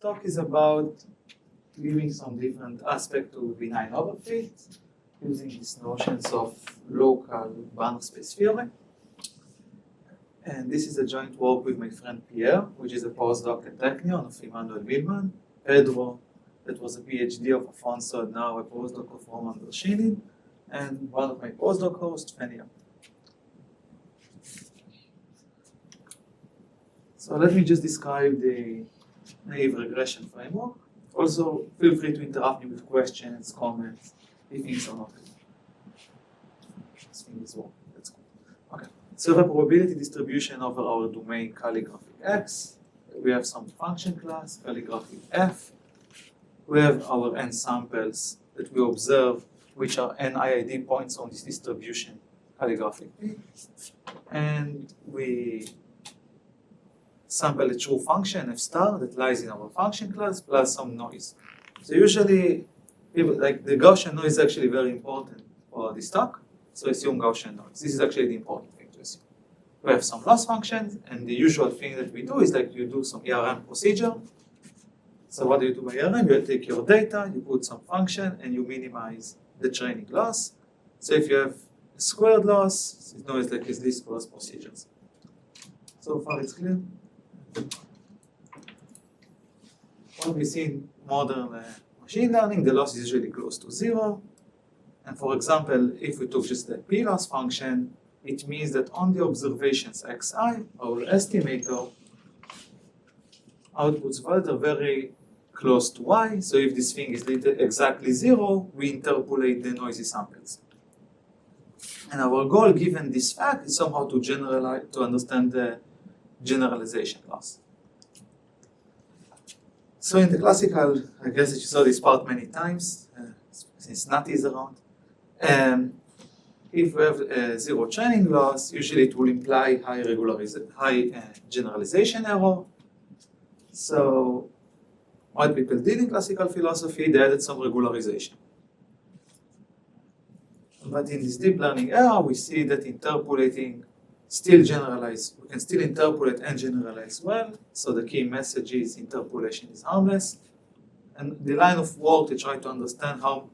talk is about giving some different aspect to benign overfit using these notions of local Banach space theory. And this is a joint work with my friend Pierre, which is a postdoc at Technion of Emmanuel Milman, Pedro, that was a PhD of Afonso, and now a postdoc of Roman Bershinin, and one of my postdoc hosts, Fenia. So let me just describe the naive regression framework. Also, feel free to interrupt me with questions, comments, if things are not clear. This thing is wrong. That's cool. Okay. So the probability distribution over our domain calligraphic X. We have some function class, calligraphic F. We have our n samples that we observe, which are n IID points on this distribution, calligraphic P. And we sample a true function, f star, that lies in our function class, plus some noise. So usually, people like the Gaussian noise is actually very important for this talk. So assume Gaussian noise. This is actually the important thing to assume. We have some loss functions, and the usual thing that we do is like you do some ERM procedure. So what do you do by ERM? You take your data, you put some function, and you minimize the training loss. So if you have a squared loss, it's known as like these least squares procedures. So far it's clear. What we see in modern machine learning, the loss is usually close to 0. And for example, if we took just the p-loss function, it means that on the observations xi, our estimator outputs values are very close to y. So if this thing is exactly 0, we interpolate the noisy samples. And our goal, given this fact, is somehow to generalize, to understand the generalization loss. So in the classical, I guess that you saw this part many times, since Nati is around. If we have a zero training loss, usually it will imply high generalization error. So what people did in classical philosophy, they added some regularization. But in this deep learning era, we see that interpolating still generalize. We can still interpolate and generalize well. So the key message is interpolation is harmless. And the line of work to try to understand how,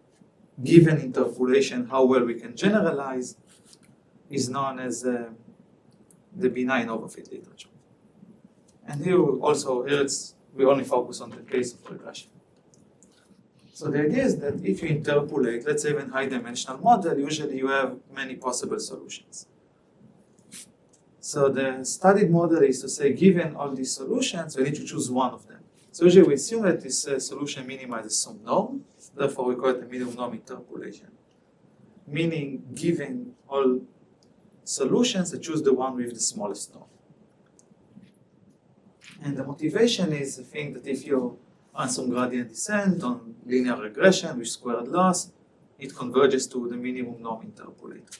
given interpolation, how well we can generalize is known as the benign overfit literature. And here we only focus on the case of regression. So the idea is that if you interpolate, let's say even high-dimensional model, usually you have many possible solutions. So the studied model is to say, given all these solutions, we need to choose one of them. So usually we assume that this solution minimizes some norm, therefore we call it a minimum norm interpolation. Meaning, given all solutions, I choose the one with the smallest norm. And the motivation is the thing that if you run some gradient descent on linear regression with squared loss, it converges to the minimum norm interpolator.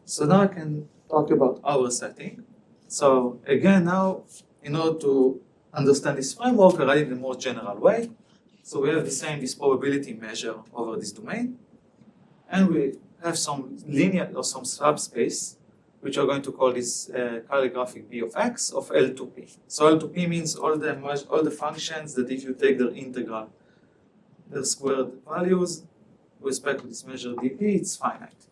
So now I can talk about our setting. So again, now, in order to understand this framework, I write it in a more general way. So we have this probability measure over this domain. And we have some linear or some subspace, which we're going to call this calligraphic B of x of L to P. So L to P means all the functions that if you take their integral, their squared values, with respect to this measure dp, it's finite.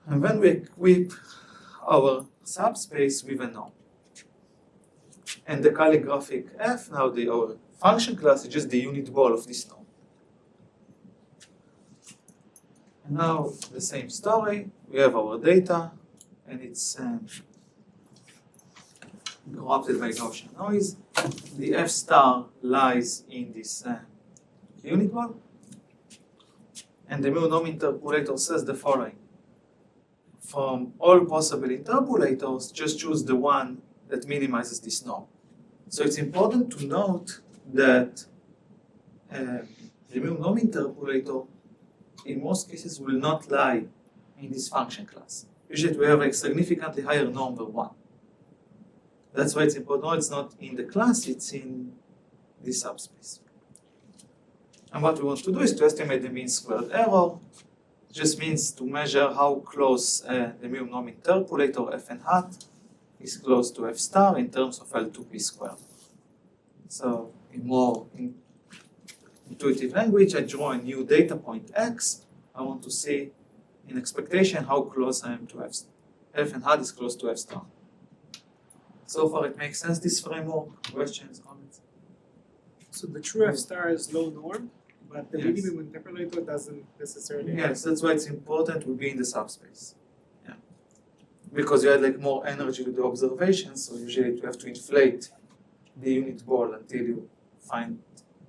And then we equip our subspace with a norm. And the calligraphic f, now our function class is just the unit ball of this norm. And now the same story, we have our data, and it's corrupted by Gaussian noise. The f star lies in this unit ball. And the mu norm interpolator says the following. From all possible interpolators, just choose the one that minimizes this norm. So it's important to note that the mu norm interpolator in most cases will not lie in this function class. Usually we have a significantly higher norm than 1. That's why it's important. No, it's not in the class, it's in this subspace. And what we want to do is to estimate the mean squared error. It just means to measure how close the minimum norm interpolator f n hat is close to f star in terms of L to p squared. So in more intuitive language, I draw a new data point x. I want to see in expectation how close I am to f and hat is close to f star. So far it makes sense, this framework. Questions, comments? So the true f star is low norm, but the Yes. minimum interpolator doesn't necessarily. Yes, that's why it's important to be in the subspace. Yeah. Because you had like more energy with the observations, so usually you have to inflate the unit ball until you find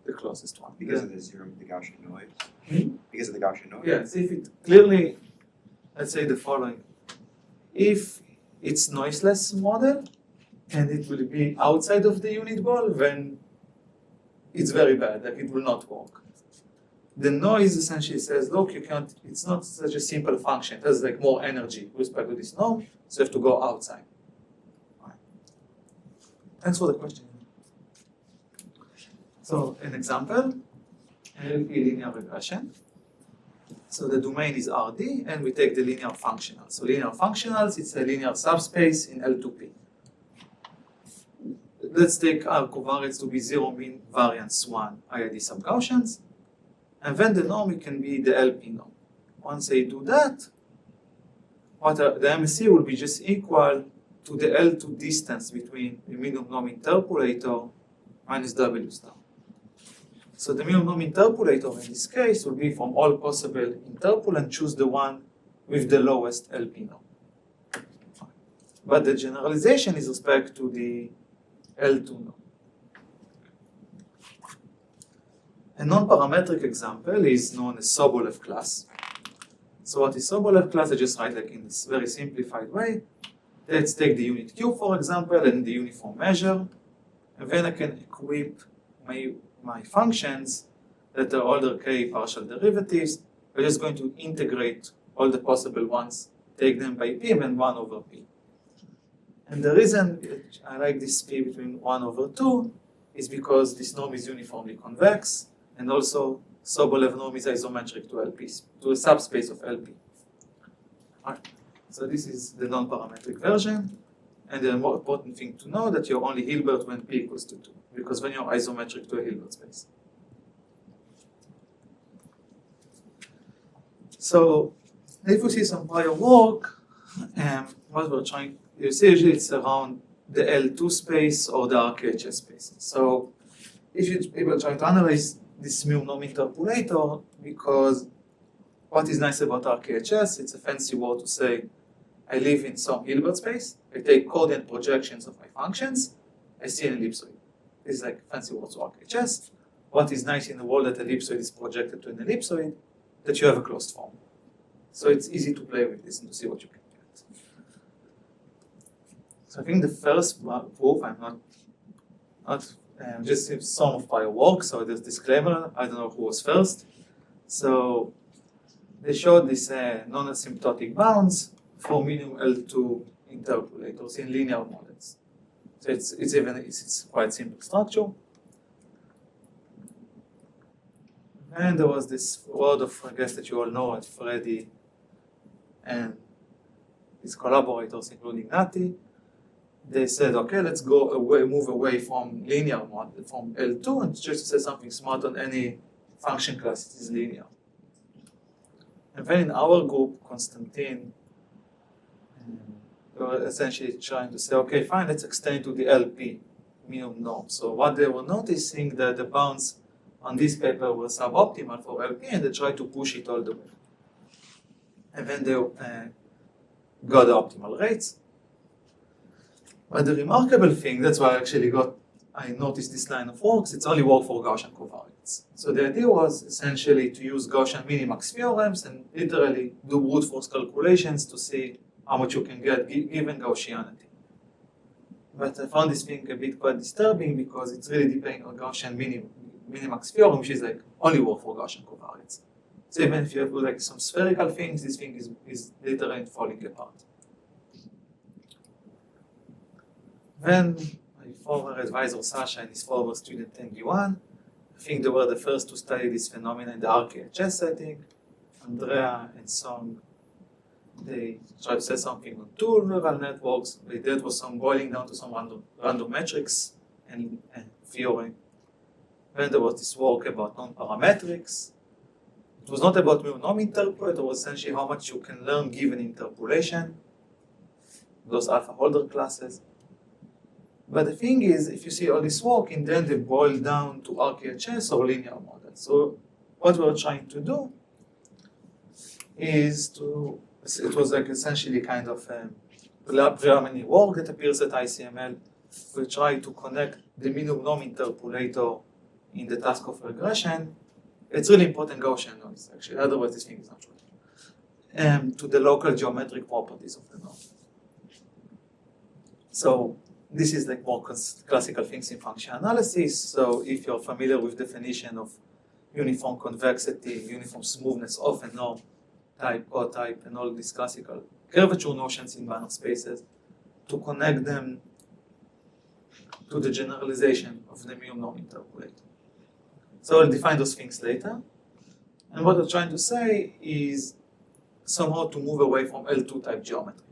the closest one. Because of the Gaussian noise? Hmm? Because of the Gaussian noise? Yes, if it clearly, let's say the following. If it's noiseless model and it will be outside of the unit ball, then it's very bad, like it will not work. The noise essentially says, look, you can't, it's not such a simple function. It has like more energy with respect to this norm, so you have to go outside. Right. Thanks for the question. So an example, LP linear regression. So the domain is RD, and we take the linear functional. So linear functionals, it's a linear subspace in L2P. Let's take our covariance to be 0 mean variance 1 IID sub-Gaussians. And then the norm, it can be the LP norm. Once I do that, the MSE will be just equal to the L2 distance between the minimum norm interpolator minus W star. So the minimum norm interpolator in this case will be from all possible interpol and choose the one with the lowest LP norm. But the generalization is respect to the L2 norm. A non-parametric example is known as Sobolev class. So what is Sobolev class? I just write like in this very simplified way. Let's take the unit Q, for example, and the uniform measure. And then I can equip my functions that are order K partial derivatives. We're just going to integrate all the possible ones, take them by P, and then 1 over P. And the reason I like this P between 1 over 2 is because this norm is uniformly convex, and also Sobolev norm is isometric to LP, to a subspace of LP. Right. So this is the non-parametric version. And the more important thing to know that you're only Hilbert when P equals to 2, because when you're isometric to a Hilbert space. So if we see some prior work, what we're trying, you see usually it's around the L2 space or the RKHS space. So if people try to analyze this mu norm interpolator, because what is nice about RKHS, it's a fancy word to say I live in some Hilbert space, I take coordinate projections of my functions, I see an ellipsoid. This is like fancy words for RKHS. What is nice in the world that ellipsoid is projected to an ellipsoid, that you have a closed form. So it's easy to play with this and to see what you can get. So I think the first proof, I'm not just some of prior work, so there's disclaimer, I don't know who was first. So they showed this non-asymptotic bounds for minimum L2 interpolators in linear models. So it's quite simple structure. And there was this word of, I guess that you all know, at Freddy and his collaborators, including Nati. They said, okay, let's move away from linear model, from L2, and just say something smart on any function class that is linear. And then in our group, Konstantin, we were essentially trying to say, okay, fine, let's extend to the LP minimum norm. So what they were noticing that the bounds on this paper were suboptimal for LP, and they tried to push it all the way. And then they got the optimal rates. But the remarkable thing, that's why I noticed this line of works, it's only work for Gaussian covariance. So the idea was essentially to use Gaussian minimax theorems and literally do brute force calculations to see how much you can get given Gaussianity. But I found this thing a bit quite disturbing because it's really depending on Gaussian minimax theorem, which is like only work for Gaussian covariance. So even if you have like some spherical things, this thing is literally falling apart. Then my former advisor Sasha and his former student Tengi-Wan, I think they were the first to study this phenomenon in the RKHS setting. Andrea and Song, they tried to say something on two neural networks. They did was some boiling down to some random metrics and theorem. Then there was this work about non-parametrics. It was not about mu norm interpolator, it was essentially how much you can learn given interpolation, those alpha holder classes. But the thing is, if you see all this work, in the end they boil down to RKHS or linear models. So what we're trying to do is it was like essentially kind of preliminary work that appears at ICML. We try to connect the minimum norm interpolator in the task of regression. It's really important Gaussian noise, actually, otherwise this thing is not true. To the local geometric properties of the norm. So this is like more classical things in function analysis. So if you're familiar with definition of uniform convexity, uniform smoothness of a norm, type, co-type, and all these classical curvature notions in Banach spaces, to connect them to the generalization of the minimum norm interpolator. So I'll define those things later. And what I'm trying to say is somehow to move away from L2 type geometry.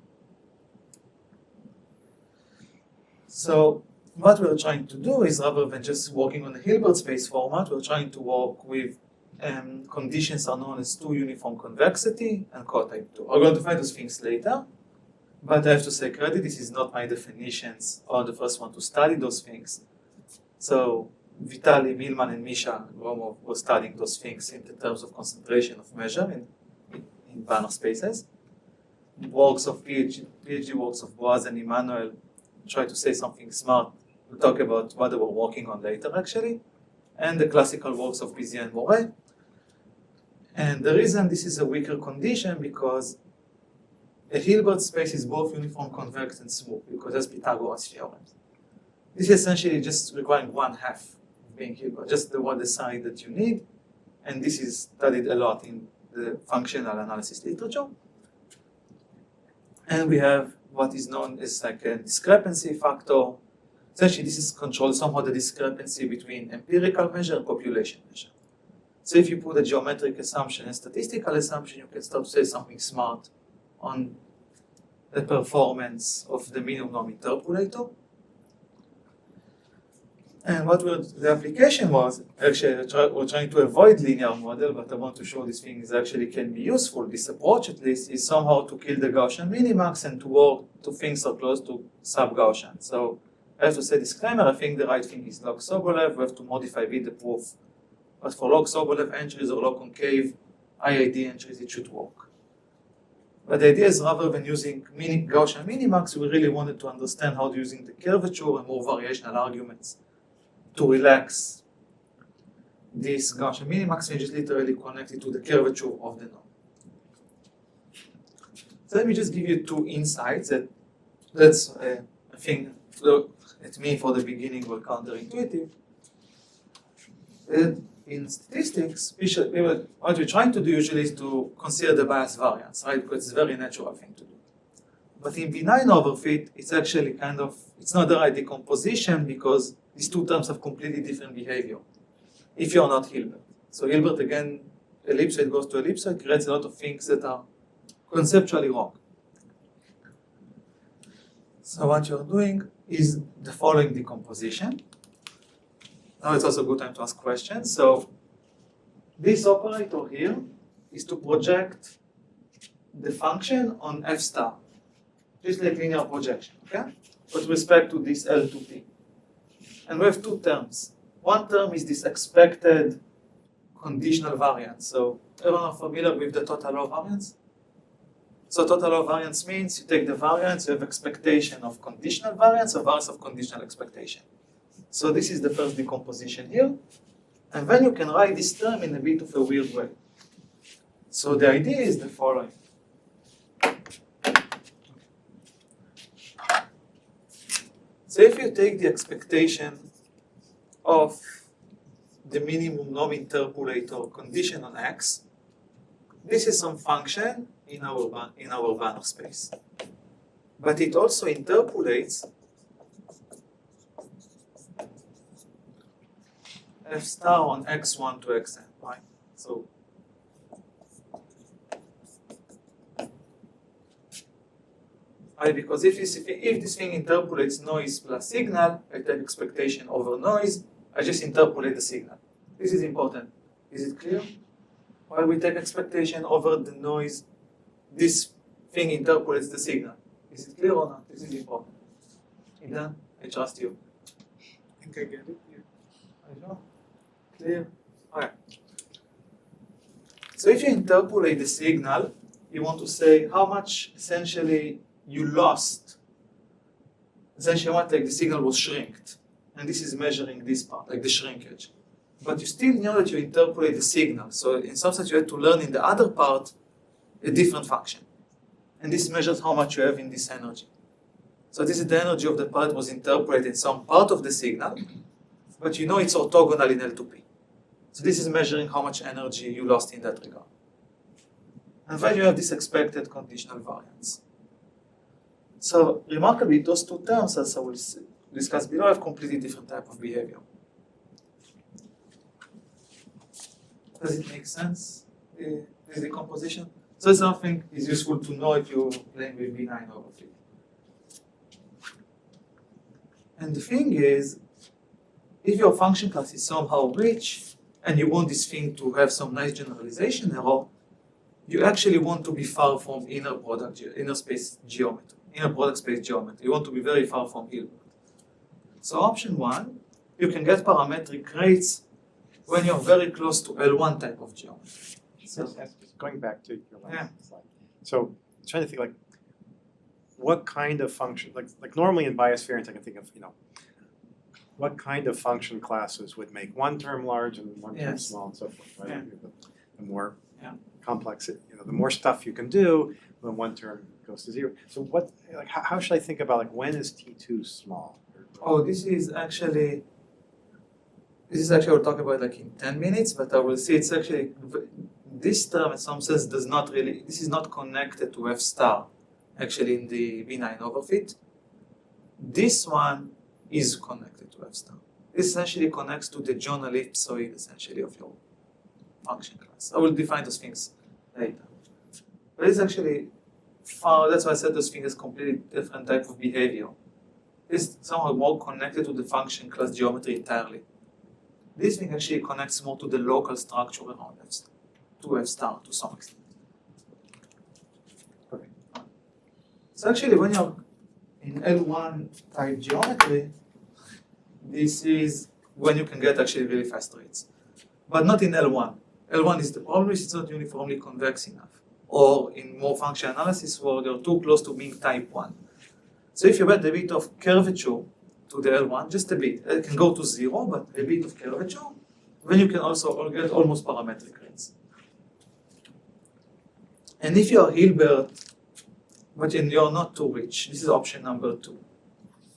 So what we're trying to do is, rather than just working on the Hilbert space format, we're trying to work with conditions are known as 2 uniform convexity and co-type 2. I'm going to find those things later, but I have to say credit, this is not my definitions or the first one to study those things. So Vitali, Milman, and Misha Gromov were studying those things in the terms of concentration of measure in Banach spaces. Works of PhD works of Boaz and Emmanuel try to say something smart. We'll talk about what they were working on later, actually, and the classical works of Bizier and Moret. And the reason this is a weaker condition because a Hilbert space is both uniform convex and smooth because that's Pythagoras theorems. This is essentially just requiring 1/2 of being Hilbert, just the one side that you need. And this is studied a lot in the functional analysis literature. And we have what is known as like a discrepancy factor. Essentially, this is controlled somehow the discrepancy between empirical measure and population measure. So if you put a geometric assumption and statistical assumption, you can start to say something smart on the performance of the minimum norm interpolator. And what the application was, actually we're trying to avoid linear model, but I want to show this thing is actually can be useful. This approach at least is somehow to kill the Gaussian minimax and to work to things are close to sub-Gaussian. So I have to say disclaimer, I think the right thing is log Sobolev, we have to modify with the proof. But for log Sobolev entries or log concave IID entries, it should work. But the idea is rather than using Gaussian minimax, we really wanted to understand how to using the curvature and more variational arguments to relax this Gaussian minimax and just literally connect it to the curvature of the norm. So let me just give you 2 insights that's a thing at me for the beginning were counterintuitive. In statistics, what we're trying to do usually is to consider the bias variance, right? Because it's a very natural thing to do. But in benign overfit, it's actually it's not the right decomposition because these 2 terms have completely different behavior if you're not Hilbert. So Hilbert, again, ellipsoid goes to ellipsoid, creates a lot of things that are conceptually wrong. So what you're doing is the following decomposition. Now it's also a good time to ask questions. So this operator here is to project the function on f star, just like linear projection, okay? With respect to this L2P. And we have 2 terms. One term is this expected conditional variance. So everyone are familiar with the total law variance? So total law variance means you take the variance, you have expectation of conditional variance or variance of conditional expectation. So this is the first decomposition here. And then you can write this term in a bit of a weird way. So the idea is the following. So if you take the expectation of the minimum norm interpolator condition on X, this is some function in our Banach space. But it also interpolates f star on x1 to xn, right? So because if this thing interpolates noise plus signal, I take expectation over noise, I just interpolate the signal. This is important. Is it clear? While we take expectation over the noise, this thing interpolates the signal. Is it clear or not? This is important. Idan, I trust you. I think I get it. Yeah. I know. Clear? Alright. So if you interpolate the signal, you want to say how much essentially you lost. Essentially, what like the signal was shrinked. And this is measuring this part, like the shrinkage. But you still know that you interpolate the signal. So in some sense, you have to learn in the other part a different function. And this measures how much you have in this energy. So this is the energy of the part that was interpolated in some part of the signal, but you know it's orthogonal in L2P. So this is measuring how much energy you lost in that regard. And then you have this expected conditional variance. So remarkably, those two terms, as I will discuss below, have completely different type of behavior. Does it make sense, this decomposition? So something is useful to know if you're playing with B9 over P. And the thing is, if your function class is somehow rich, and you want this thing to have some nice generalization error, you actually want to be far from inner product space geometry. You want to be very far from Hilbert. So option 1, you can get parametric rates when you're very close to L1 type of geometry. So, going back to your last Yeah. slide. So I'm trying to think like what kind of function, like normally in biospherence I can think of, what kind of function classes would make one term large and one term Yes. small and so forth, right? Yeah. The more Yeah. complex, the more stuff you can do when one term goes to 0. So what, like, how should I think about like when is T2 small? oh, this is actually we'll talk about like in 10 minutes, but I will see it's actually, this term in some sense does not really, this is not connected to F star, actually in the B9 overfit. This one is connected to F star. This essentially connects to the John ellipsoid essentially of your function class. I will define those things later. But it's actually far, that's why I said those things is completely different type of behavior. It's somehow more connected to the function class geometry entirely. This thing actually connects more to the local structure around F star, to F star to some extent. Okay. So actually when you're in L1 type geometry, this is when you can get actually really fast rates. But not in L1. L1 is the problem is it's not uniformly convex enough. Or in more function analysis where they're too close to being type 1. So if you add a bit of curvature to the L1, just a bit, it can go to 0, but a bit of curvature, then you can also get almost parametric rates. And if you are Hilbert, but you're not too rich, this is option number 2.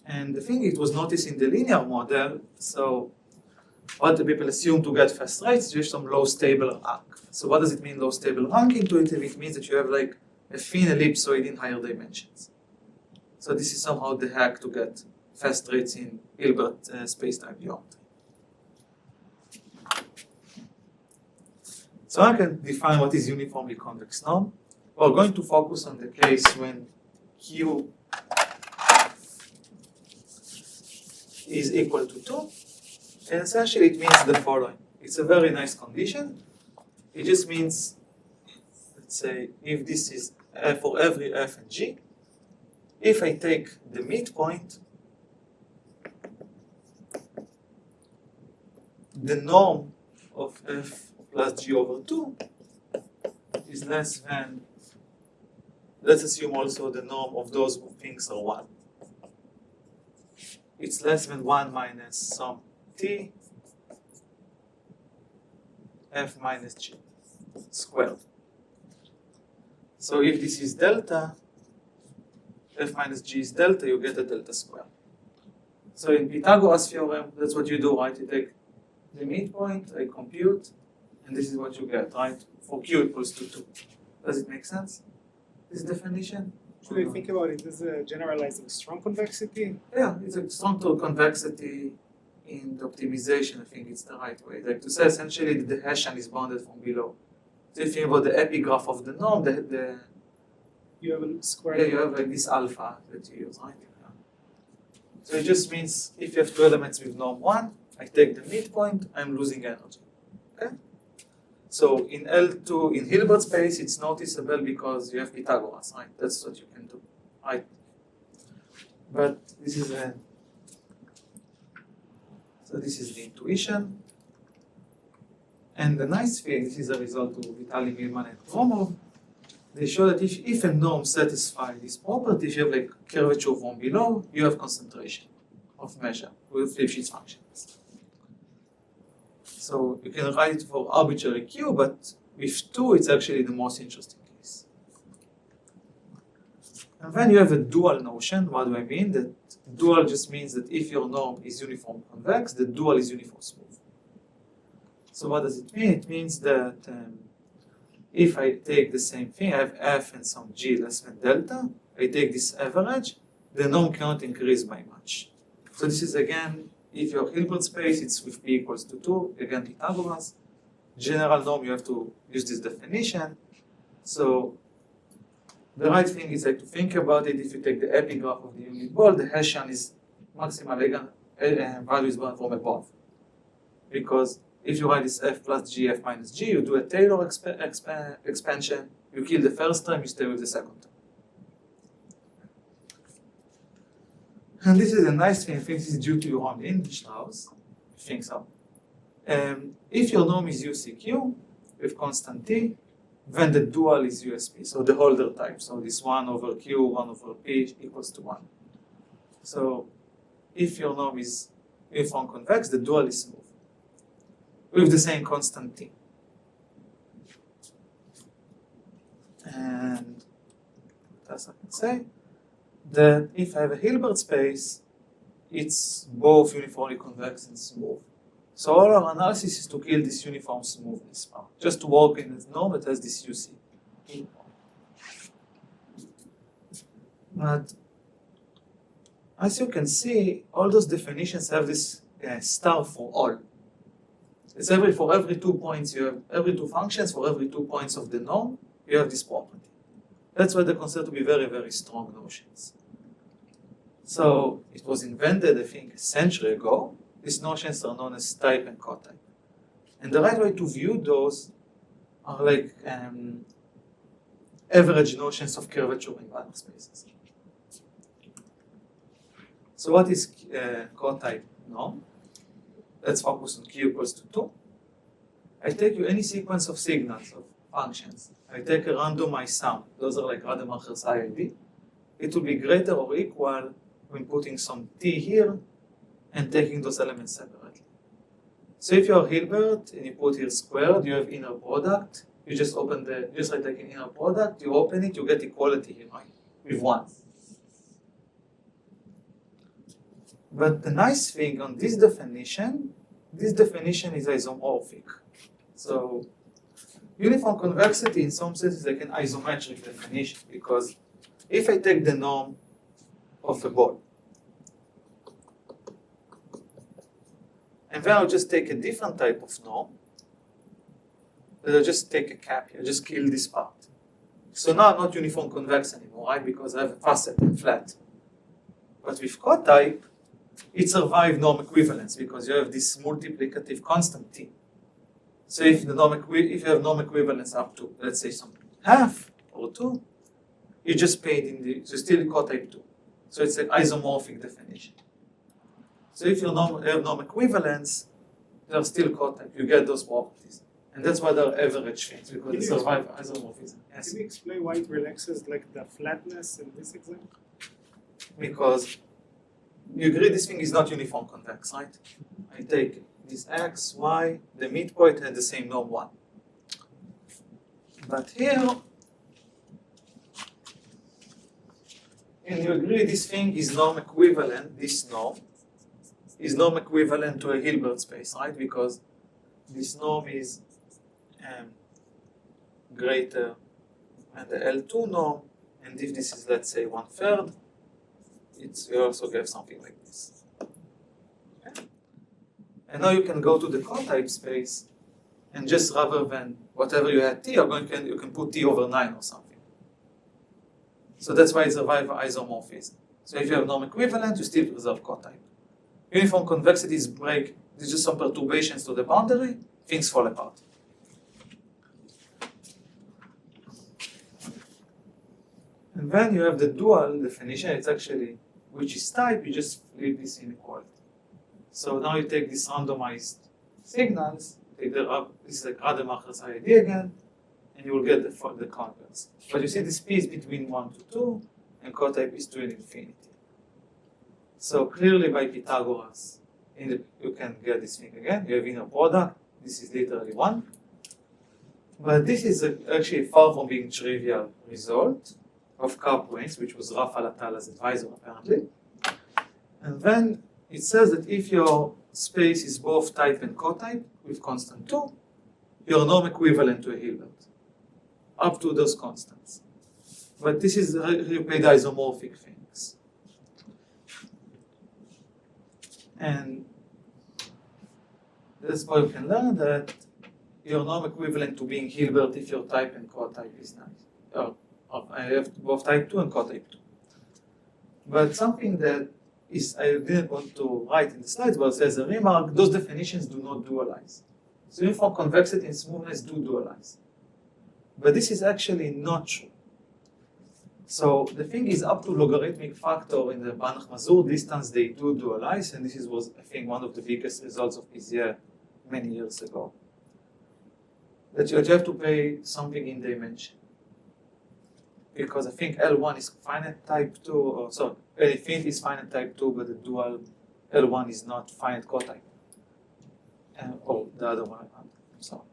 And the thing it was noticed in the linear model, so what the people assume to get fast rates, you have some low stable rank. So what does it mean low stable rank intuitive? It means that you have like a thin ellipsoid in higher dimensions. So this is somehow the hack to get fast rates in Hilbert space-time geometry. So I can define what is uniformly convex norm. We're going to focus on the case when Q is equal to 2. And essentially it means the following. It's a very nice condition. It just means, let's say, if this is f for every f and g, if I take the midpoint, the norm of f plus g over 2 is less than, let's assume also the norm of those things are 1. It's less than 1 minus some t f minus g squared. So if this is delta, f minus g is delta, you get a delta square. So in Pythagoras theorem, that's what you do, right? You take the midpoint, I compute, and this is what you get, right? For q equals to 2. Does it make sense? This definition? Should I think about it as a generalizing strong convexity? Yeah, it's a strong to convexity in the optimization. I think it's the right way. Like to say essentially that the Hessian is bounded from below. So if you think about the epigraph of the norm, You have a square. you have like this alpha that you use, right? Yeah. So it just means if you have two elements with norm 1, I take the midpoint, I'm losing energy. Okay? So in L2, in Hilbert space, it's noticeable because you have Pythagoras, right? That's what you can do, right? But this is so this is the intuition. And the nice thing, this is a result of Vitali, Milman, and Gromov. They show that if a norm satisfies this property, if you have like curvature from below, you have concentration of measure with Lipschitz functions. So you can write it for arbitrary Q, but with 2, it's actually the most interesting case. And then you have a dual notion. What do I mean? That dual just means that if your norm is uniform convex, the dual is uniform smooth. So what does it mean? It means that if I take the same thing, I have f and some g less than delta, I take this average, the norm cannot increase by much. So this is again, if your Hilbert space, it's with p equals to 2, again Pythagoras. General norm, you have to use this definition. So the right thing is like to think about it. If you take the epigraph of the unit ball, the Hessian is maximal value is born from above. Because if you write this f plus g, f minus g, you do a Taylor expansion, you kill the first term, you stay with the second term. And this is a nice thing. I think this is due to your own English laws. I think so. If your norm is UCQ with constant t, then the dual is USP, so the Holder type. So this 1 over Q, 1 over P equals to 1. So if your norm is uniform convex, the dual is smooth with the same constant t. And what else I can say? That if I have a Hilbert space, it's both uniformly convex and smooth. So all our analysis is to kill this uniform smoothness part, just to work in a norm that has this UC. But as you can see, all those definitions have this star for all. It's for every 2 points, you have every 2 functions, for every 2 points of the norm, you have this property. That's why they consider to be very, very strong notions. So it was invented, I think, a century ago. These notions are known as type and cotype. And the right way to view those are like average notions of curvature in Banach spaces. So what is cotype norm? Let's focus on Q equals to 2. I take you any sequence of signals, of functions. I take a randomized sum. Those are like Rademacher's IID. It will be greater or equal when putting some t here and taking those elements separately. So if you are Hilbert and you put here squared, you have inner product. You just open just like taking inner product, you open it, you get equality here, right? With 1. But the nice thing on this definition is isomorphic. So uniform convexity in some sense is like an isometric definition, because if I take the norm of a ball, and then I'll just take a different type of norm, I'll just take a cap here, just kill this part. So now I'm not uniform convex anymore, right? Because I have a facet and flat. But with cotype, it survives norm equivalence because you have this multiplicative constant t. So if you have norm equivalence up to, let's say, some half or 2, you just paid so still cotype 2. So it's an isomorphic definition. So if you have norm equivalence, they are still cotype. You get those properties. And that's why they're average things, because they survive isomorphism. Yes. Can you explain why it relaxes like the flatness in this example? Because you agree this thing is not uniform convex, right? I take this x, y, the midpoint had the same norm 1. But here, and you agree this thing is norm equivalent, this norm is norm equivalent to a Hilbert space, right? Because this norm is greater than the L2 norm, and if this is, let's say, 1/3, you also get something like this. Okay? And now you can go to the cotype space, and just rather than whatever you had t, you can put t over 9 or something. So that's why it's a isomorphism. So if you have norm equivalent, you still preserve cotype. Uniform convexities break there's just some perturbations to the boundary, things fall apart. And then you have the dual definition. It's actually which is type. You just flip this inequality. So now you take these randomized signals, take this is like Rademacher's idea again, and you will get the converse. But you see this P is between 1 to 2, and cotype is 2 in infinity. So clearly by Pythagoras, you can get this thing again. You have inner product. This is literally 1. But this is actually far from being trivial result of covariance, which was Rafael Atala's advisor apparently. And then it says that if your space is both type and cotype with constant 2, you're norm equivalent to a Hilbert, up to those constants. But this is you pay the isomorphic things. And that's why you can learn that you're norm equivalent to being Hilbert if your type and cotype is nice. I have both type 2 and cotype 2. But something that I didn't want to write in the slides, but as a remark, those definitions do not dualize. So uniform convexity and smoothness do dualize. But this is actually not true. So the thing is, up to logarithmic factor in the Banach-Mazur distance, they do dualize, and this was, I think, one of the biggest results of Bézier many years ago. That you have to pay something in dimension. Because I think L1 is finite type 2, or sorry, L infinity is finite type 2, but the dual L1 is not finite cotype. Or the other one, so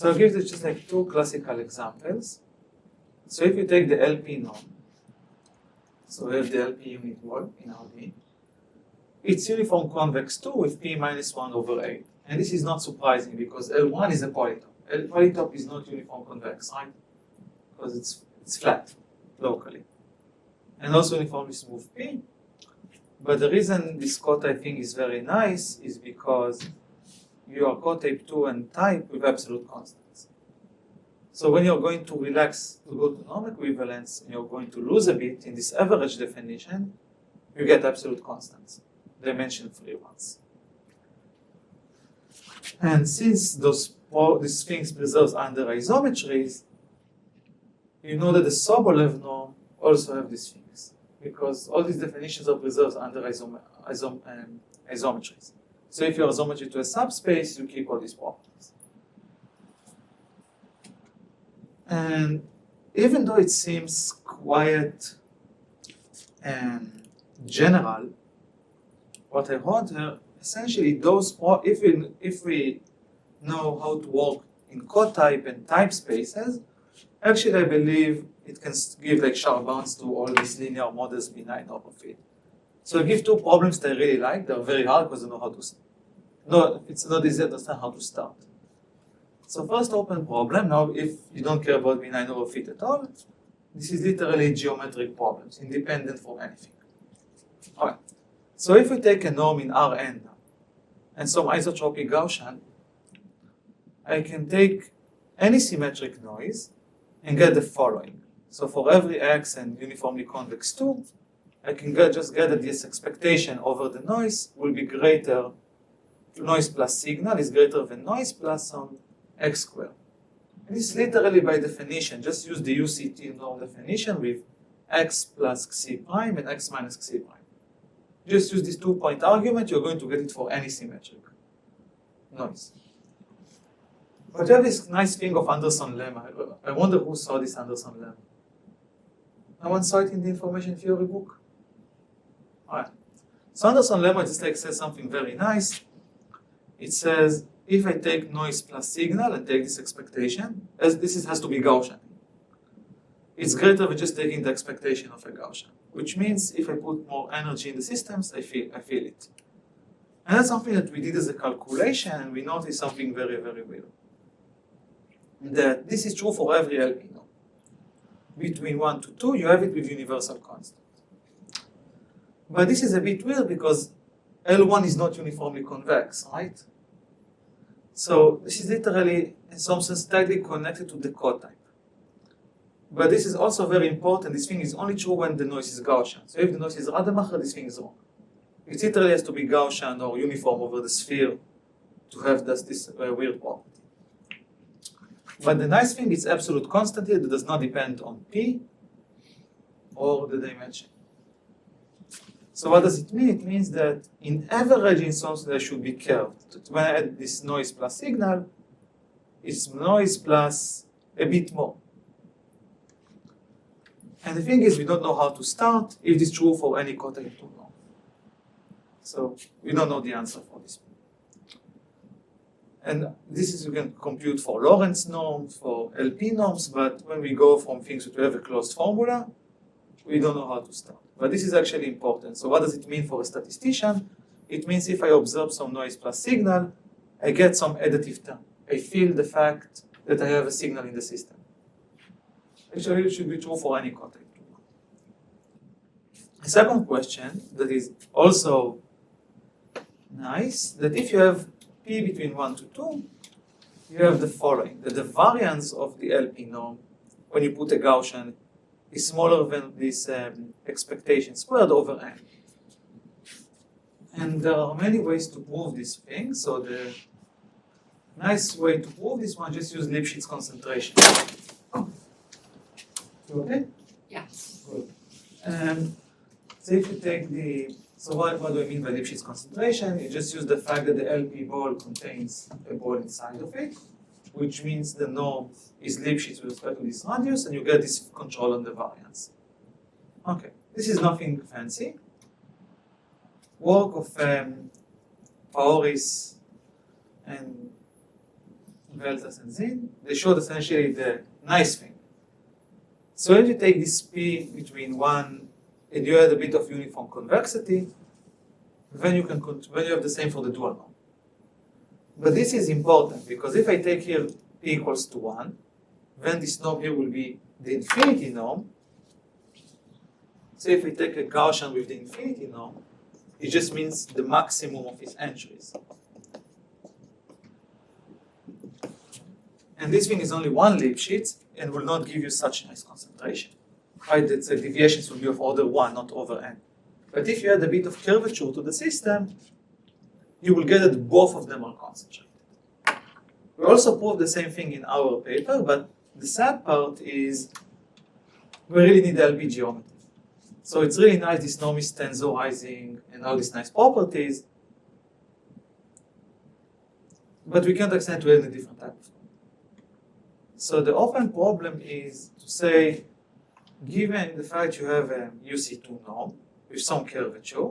I'll give you just like 2 classical examples. So if you take the LP norm, so we have the LP unit wall in RD, it's uniform convex 2 with P minus 1 over 8. And this is not surprising because L1 is a polytope. Polytope is not uniform convex, right? Because it's flat locally. And also uniformly smooth P. But the reason this cotype thing is very nice is because you are cotype 2 and type with absolute constants. So when you're going to relax to go to norm equivalence and you're going to lose a bit in this average definition, you get absolute constants, dimension free ones. And since these things preserves under isometries, you know that the Sobolev norm also have these things, because all these definitions are preserved under isometries. So if you're isometry to a subspace, you keep all these properties. And even though it seems quite general, what I wrote here, essentially if we know how to work in cotype and type spaces, actually I believe it can give like sharp bounds to all these linear models benign over fit. So I give 2 problems that I really like. They're very hard because I know how to it's not easy to understand how to start. So first open problem, now if you don't care about benign over fit at all, this is literally geometric problems, independent from anything. Alright. So if we take a norm in Rn and some isotropic Gaussian, I can take any symmetric noise and get the following. So for every x and uniformly convex 2, I can just get that this expectation over the noise will be greater, noise plus signal is greater than noise plus some x squared. And this is literally by definition, just use the UCT norm definition with x plus xi prime and x minus xi prime. Just use this 2-point argument, you're going to get it for any symmetric noise. But you have this nice thing of Anderson lemma. I wonder who saw this Anderson lemma. No one saw it in the information theory book? Alright. So Anderson lemma just like says something very nice. It says, if I take noise plus signal and take this expectation, as this has to be Gaussian. It's greater than just taking the expectation of a Gaussian, which means if I put more energy in the systems, I feel it. And that's something that we did as a calculation, and we noticed something very, very weird. That this is true for every LP norm. Between 1 to 2, you have it with universal constant. But this is a bit weird because L1 is not uniformly convex, right? So this is literally, in some sense, tightly connected to the cotype. But this is also very important. This thing is only true when the noise is Gaussian. So if the noise is Rademacher, this thing is wrong. It literally has to be Gaussian or uniform over the sphere to have this weird property. But the nice thing is absolute constant here that does not depend on P or the dimension. So what does it mean? It means that in averaging something that should be curved. When I add this noise plus signal, it's noise plus a bit more. And the thing is, we don't know how to start if this is true for any cotype 2 norm. So we don't know the answer for this. And this is, you can compute for Lorentz norms, for LP norms, but when we go from things to have a closed formula, we don't know how to start. But this is actually important. So what does it mean for a statistician? It means if I observe some noise plus signal, I get some additive term. I feel the fact that I have a signal in the system. Actually, it should be true for any cotype 2. A second question that is also nice, that if you have P between 1 to 2, you have the following, that the variance of the LP norm, when you put a Gaussian, is smaller than this expectation squared over n. And there are many ways to prove this thing. So the nice way to prove this one, just use Lipschitz concentration. You okay? Yeah. Good. So if you take the, so what do I mean by Lipschitz concentration? You just use the fact that the LP ball contains a ball inside of it, which means the norm is Lipschitz with respect to this radius, and you get this control on the variance. Okay, this is nothing fancy. Work of Paoris and Veltas and Zinn, they showed essentially the nice thing. So when you take this P between 1 and you add a bit of uniform convexity, then you can when you have the same for the dual norm. But this is important because if I take here P equals to 1, then this norm here will be the infinity norm. So if we take a Gaussian with the infinity norm, it just means the maximum of its entries. And this thing is only one Lipschitz and will not give you such nice concentration. Right? The deviations will be of order 1, not over n. But if you add a bit of curvature to the system, you will get that both of them are concentrated. We also proved the same thing in our paper, but the sad part is we really need LP geometry. So it's really nice, this norm is tensorizing and all these nice properties, but we can't extend to any different type of norm. So the open problem is to say, given the fact you have a UC2 norm with some curvature,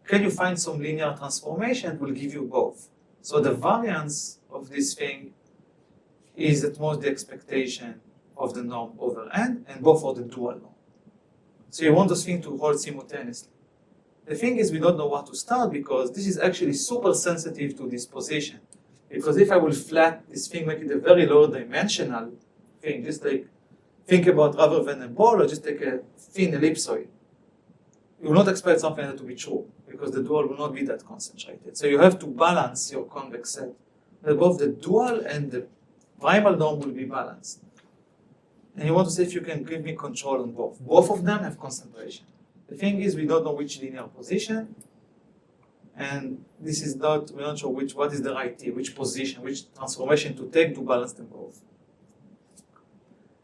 can you find some linear transformation that will give you both? So the variance of this thing is at most the expectation of the norm over n, and both are the dual norm. So you want those things to hold simultaneously. The thing is we don't know what to start because this is actually super sensitive to this position. Because if I will flat this thing, make it a very low dimensional thing, just like think about rather than a ball, or just take a thin ellipsoid. You will not expect something like that to be true because the dual will not be that concentrated. So you have to balance your convex set. That both the dual and the primal norm will be balanced. And you want to see if you can give me control on both. Both of them have concentration. The thing is we don't know which linear position, and this is not, we're not sure what is the right T, which position, which transformation to take to balance them both.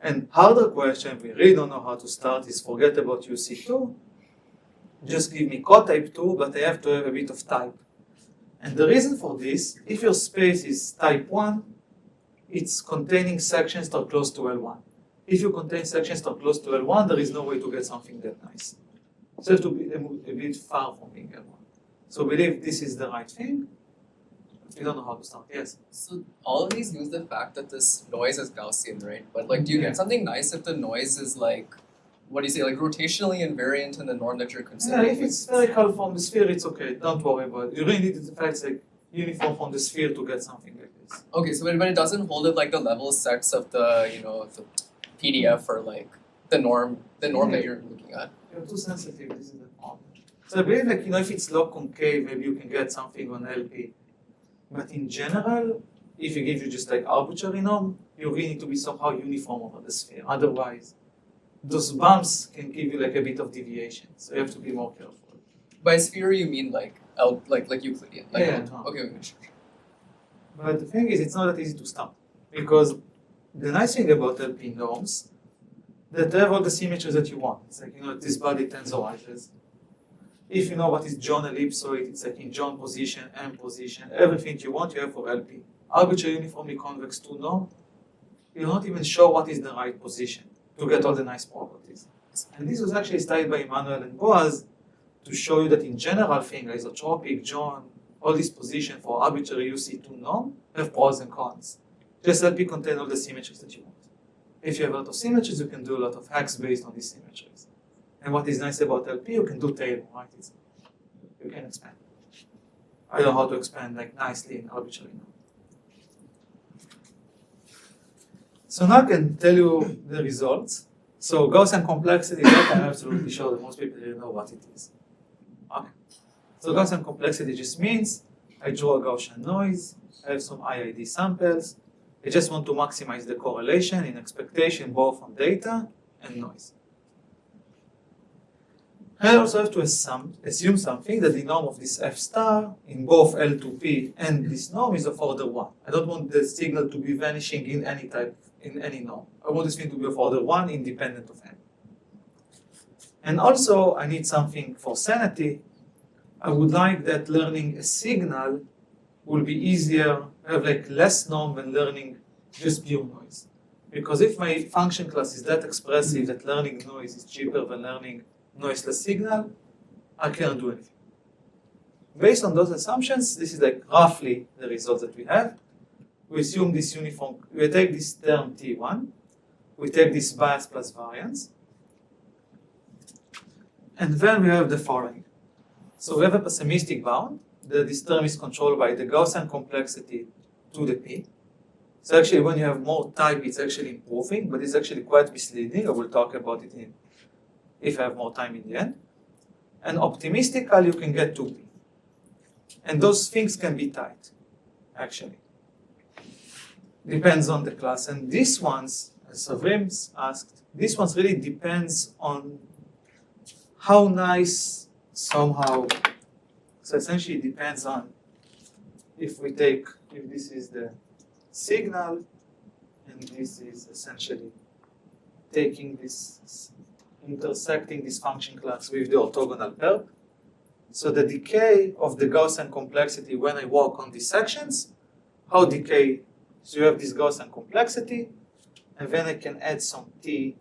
And harder question, we really don't know how to start, is forget about UC2. Just give me cotype 2, but I have to have a bit of type. And the reason for this, if your space is type 1, it's containing sections that are close to L1. If you contain sections that are close to L1, there is no way to get something that nice. So you have to be a bit far from being L1. So we believe this is the right thing. We don't know how to start. Yes? So all of these use the fact that this noise is Gaussian, right? But like, do you Yeah. get something nice if the noise is like, what do you say, like rotationally invariant in the norm that you're Yeah, considering? if it's spherical from the sphere, it's okay. Don't worry about it. You really need the facts like uniform from the sphere to get something like this. Okay, so when it doesn't hold at like the level sets of the, you know, the PDF or like the norm that you're looking at. You're too sensitive. This is the problem. So I believe like, if it's log concave, maybe you can get something on LP. But in general, if you give you just like arbitrary norm, you really need to be somehow uniform over the sphere. Otherwise, those bumps can give you like a bit of deviation. So you have to be more careful. By sphere you mean like like Euclidean? Like, Yeah, no. Okay, sure. But the thing is, it's not that easy to start. Because the nice thing about LP norms, that they have all the symmetries that you want. It's like, this body tensorizes. If you know what is John ellipsoid, it's like in John position, M position, everything you want, you have for LP. Arbitrary uniformly convex 2 norm, you're not even sure what is the right position to get all the nice properties. And this was actually studied by Emmanuel and Boaz to show you that in general thing, isotropic, John, all these positions for arbitrary UC2 norm have pros and cons. Just LP contain all the symmetries that you want. If you have a lot of symmetries, you can do a lot of hacks based on these symmetries. And what is nice about LP, you can do Taylor, right? You can expand. I know how to expand like nicely in arbitrary norm. So now I can tell you the results. So Gaussian complexity, that I'm absolutely sure that most people didn't know what it is. Okay. So Gaussian complexity just means I draw a Gaussian noise, I have some IID samples, I just want to maximize the correlation in expectation both on data and noise. I also have to assume something that the norm of this F star in both L2P and this norm is of order 1. I don't want the signal to be vanishing in any norm. I want this thing to be of order 1 independent of n. And also I need something for sanity. I would like that learning a signal will be easier, have like less norm than learning just pure noise. Because if my function class is that expressive that learning noise is cheaper than learning noiseless signal, I cannot do anything. Based on those assumptions, this is like roughly the results that we have. We assume this uniform, we take this term T1, we take this bias plus variance, and then we have the following. So we have a pessimistic bound, that this term is controlled by the Gaussian complexity to the P. So actually when you have more type, it's actually improving, but it's actually quite misleading. I will talk about it if I have more time in the end. And optimistically, you can get 2P. And those things can be tight, actually. Depends on the class. And these ones, as Savrim's asked, this ones really depends on how nice somehow, so essentially it depends on if this is the signal, and this is essentially taking this, intersecting this function class with the orthogonal perp. So the decay of the Gaussian complexity when I walk on these sections, how decay, so you have this Gaussian complexity, and then I can add some T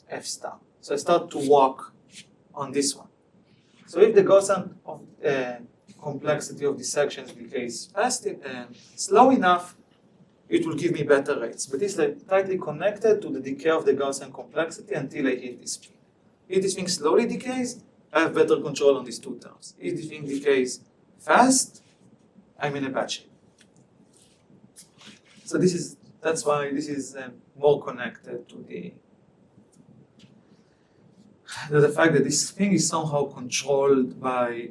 F star. So I start to walk on this one. So if the Gaussian complexity of the sections decays fast slow enough, it will give me better rates. But it's like tightly connected to the decay of the Gaussian complexity until I hit this peak. If this thing slowly decays, I have better control on these two terms. If this thing decays fast, I'm in a bad shape. So that's why this is more connected to the fact that this thing is somehow controlled by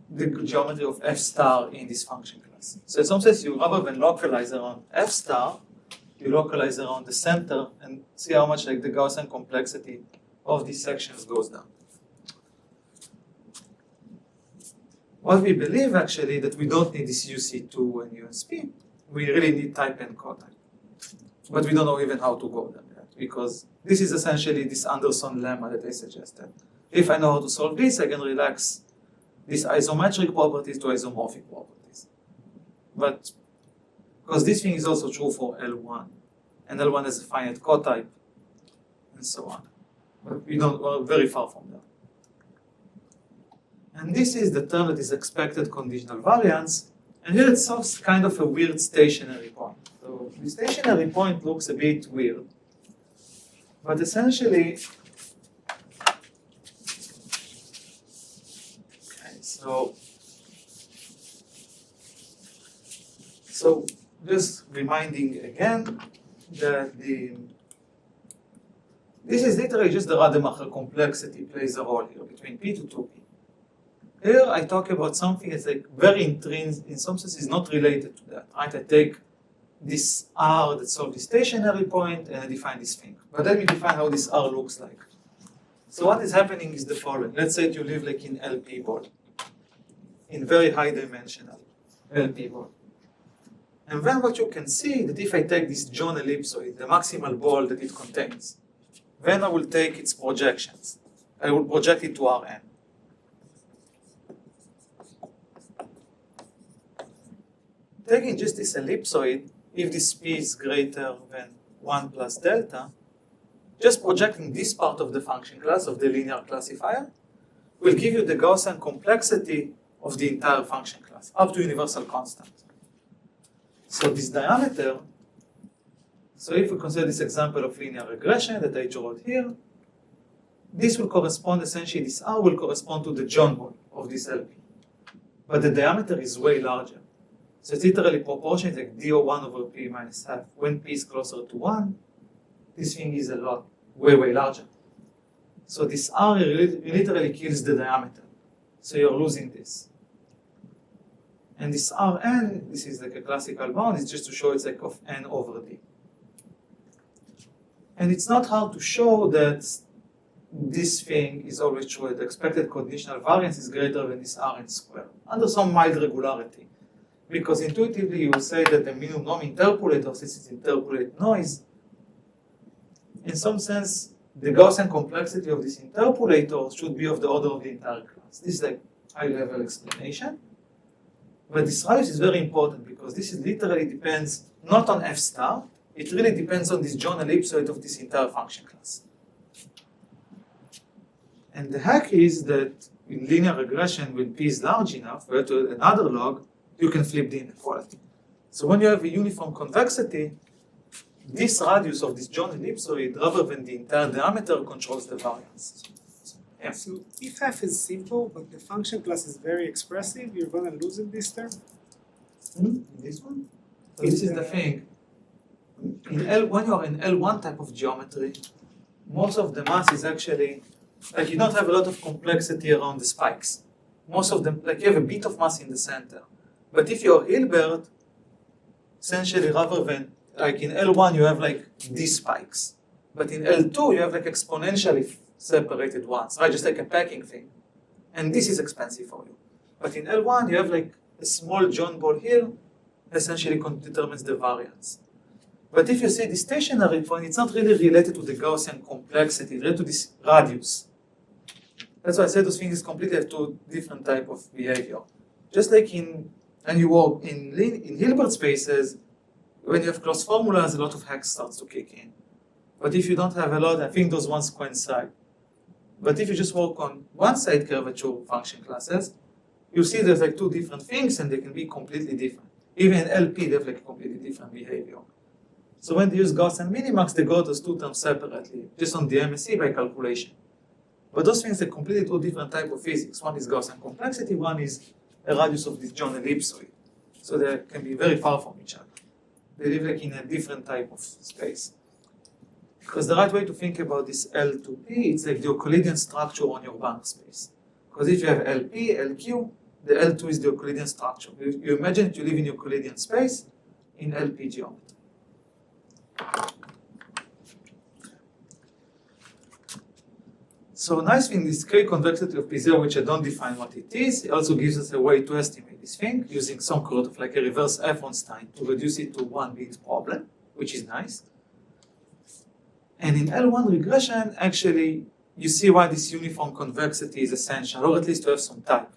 the geometry of F star in this function class. So in some sense, you rather than localize around F star, you localize around the center and see how much like the Gaussian complexity of these sections goes down. What we believe actually that we don't need this UC2 and USP. We really need type and cotype. But we don't know even how to go there yet, because this is essentially this Anderson lemma that I suggested. If I know how to solve this, I can relax these isometric properties to isomorphic properties. But because this thing is also true for L1, and L1 has a finite cotype, and so on. But we're very far from that. And this is the term that is expected conditional variance, and here it solves kind of a weird stationary point. So the stationary point looks a bit weird, but essentially, So just reminding again that this is literally just the Rademacher complexity plays a role here between P to 2P. Here I talk about something that's like very intrinsic, in some sense is not related to that. Right? I take this R that solves the stationary point and I define this thing. But let me define how this R looks like. So what is happening is the following. Let's say you live like in LP ball, in very high dimensional LP ball. And then what you can see that if I take this John ellipsoid, the maximal ball that it contains, then I will take its projections. I will project it to Rn. Taking just this ellipsoid, if this p is greater than 1 plus delta, just projecting this part of the function class of the linear classifier will give you the Gaussian complexity of the entire function class, up to universal constant. So this diameter, so if we consider this example of linear regression that I wrote here, this will correspond, essentially this R will correspond to the John ball of this LP. But the diameter is way larger. So it's literally proportionate, like DO1 over P minus half. When P is closer to 1, this thing is a lot, way larger. So this R literally kills the diameter. So you're losing this. And this Rn, this is like a classical bound, it's just to show it's like of n over d. And it's not hard to show that this thing is always true. The expected conditional variance is greater than this Rn squared, under some mild regularity. Because intuitively you will say that the minimum norm interpolator, since it's interpolate noise, in some sense, the Gaussian complexity of this interpolator should be of the order of the entire class. This is like high-level explanation. But this radius is very important because this is literally depends not on f star, it really depends on this John ellipsoid of this entire function class. And the hack is that in linear regression, when p is large enough, where to another log, you can flip the inequality. So when you have a uniform convexity, this radius of this John ellipsoid, rather than the entire diameter, controls the variance. Yeah. So if f is simple, but the function class is very expressive, you're going to lose in this term? This one? So this is the thing. When you are in L1 type of geometry, most of the mass is actually, like you don't have a lot of complexity around the spikes. Most of them, like you have a bit of mass in the center. But if you're Hilbert, essentially rather than, like in L1 you have like these spikes. But in L2 you have like exponentially separated ones, right? Just like a packing thing. And this is expensive for you. But in L1 you have like a small John ball here, essentially determines the variance. But if you see the stationary point, it's not really related to the Gaussian complexity, it's related to this radius. That's why I said those things completely have two different type of behavior. Just like and you work in Hilbert spaces, when you have closed formulas, a lot of hacks starts to kick in. But if you don't have a lot, I think those ones coincide. But if you just work on one-side curvature function classes, you see there's like two different things and they can be completely different. Even in LP, they have like completely different behavior. So when they use Gaussian minimax, they go those two terms separately, just on the MSE by calculation. But those things are completely two different type of physics. One is Gaussian complexity, one is a radius of this John ellipsoid. So they can be very far from each other. They live like in a different type of space. Because the right way to think about this L to P, it's like the Euclidean structure on your Banach space. Because if you have LP, LQ, the L2 is the Euclidean structure. You imagine that you live in Euclidean space in LP geometry. So nice thing is K-convexity of P0, which I don't define what it is. It also gives us a way to estimate this thing using some sort of like a reverse Efronstein to reduce it to one bit problem, which is nice. And in L1 regression, actually, you see why this uniform convexity is essential, or at least to have some type.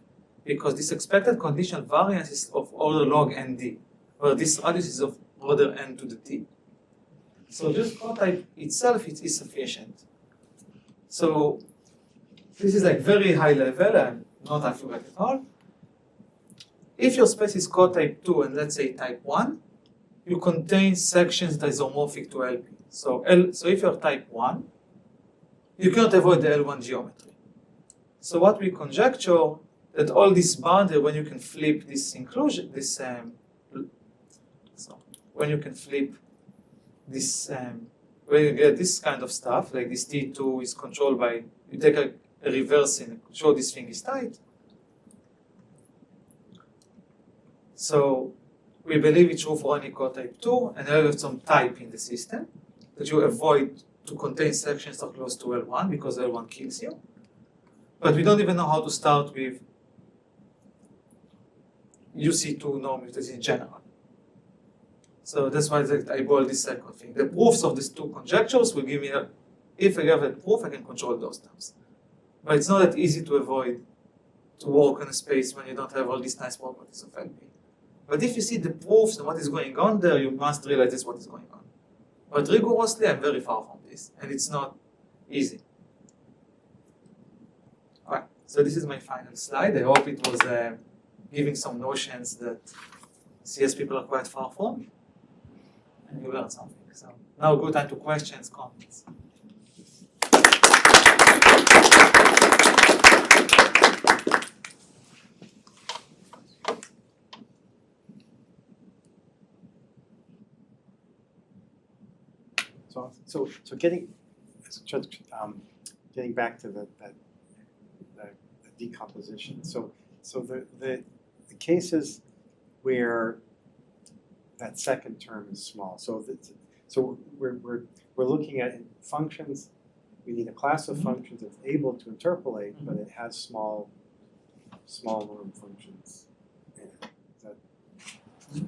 Because this expected conditional variance is of order log ND, where this radius is of order n to the t. So just cotype itself is sufficient. So this is like very high level and not accurate at all. If your space is cotype 2 and let's say type 1, you contain sections that are isomorphic to LP. So if you're type 1, you cannot avoid the L1 geometry. So what we conjecture that all this boundary, when you can flip this inclusion, when you can flip this, when you get this kind of stuff, like this T2 is controlled by, you take a reverse and show this thing is tight. So we believe it's true for any cotype 2, and I have some type in the system that you avoid to contain sections that are close to L1 because L1 kills you. But we don't even know how to start with UC2 norm mutation in general. So that's why I boiled this second thing. The proofs of these two conjectures will give me if I have a proof, I can control those terms. But it's not that easy to avoid to work in a space when you don't have all these nice properties of LP. But if you see the proofs and what is going on there, you must realize this is what is going on. But rigorously, I'm very far from this, and it's not easy. All right, so this is my final slide. I hope it was giving some notions that CS people are quite far from, and you learned something. So now go time to questions, comments. So getting back to the decomposition. So the cases where that second term is small. So we're looking at functions. We need a class of functions that's able to interpolate, but it has small norm functions in it.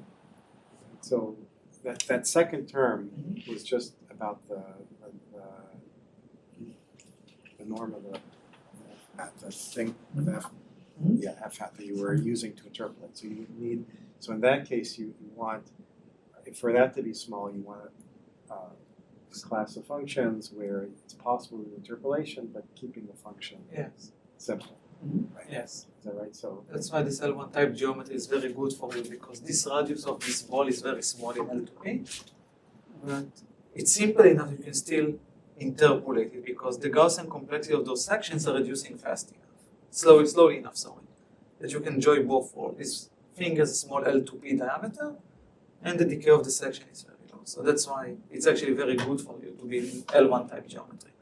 So that second term was just about the norm of the thing with f, f hat that you were using to interpolate. So you need, so in that case you want, for that to be small, you want a class of functions where it's possible to do interpolation, but keeping the function simple. Right? Yes. Is that right? So that's why this L1 type geometry is very good for you, because this radius of this ball is very small in L2P. But it's simple enough you can still interpolate it, because the Gaussian complexity of those sections are reducing fast enough, slowly enough, that you can enjoy both worlds. This thing has a small L2P diameter, and the decay of the section is very low. So that's why it's actually very good for you to be in L1 type geometry.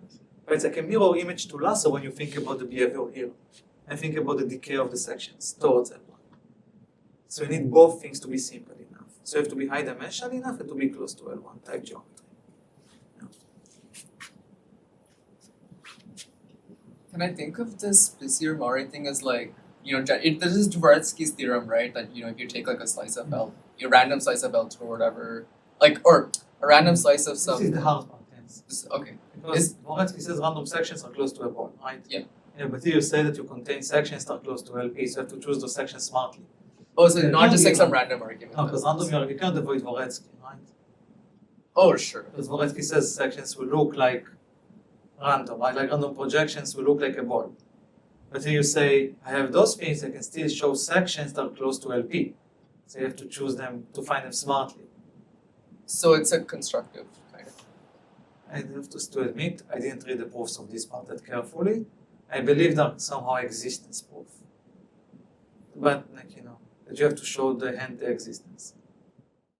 But it's like a mirror image to lasso when you think about the behavior here, and think about the decay of the sections towards L1. So you need both things to be simple enough. So you have to be high dimensional enough and to be close to L1 type geometry. Can I think of this Bézier-Maury thing as like, this is Dvoretzky's theorem, right? That, if you take like a slice of L, your random slice of L2 or whatever, or a random slice of some. This is the hard part, yes. Okay. Because Dvoretzky says random sections are close to a ball, right? Yeah. But here you say that you contain sections that are close to LP, so you have to choose those sections smartly. Oh, so not just like some random argument. No, because random you can't avoid Dvoretzky, right? Oh, sure. Because Dvoretzky says sections will look like random, right? Like random projections will look like a ball. But here you say, I have those things, I can still show sections that are close to LP. So you have to choose them, to find them smartly. So it's a constructive kind of. I have to admit, I didn't read the proofs of this part that carefully. I believe that somehow existence proof. But, that you have to show the existence.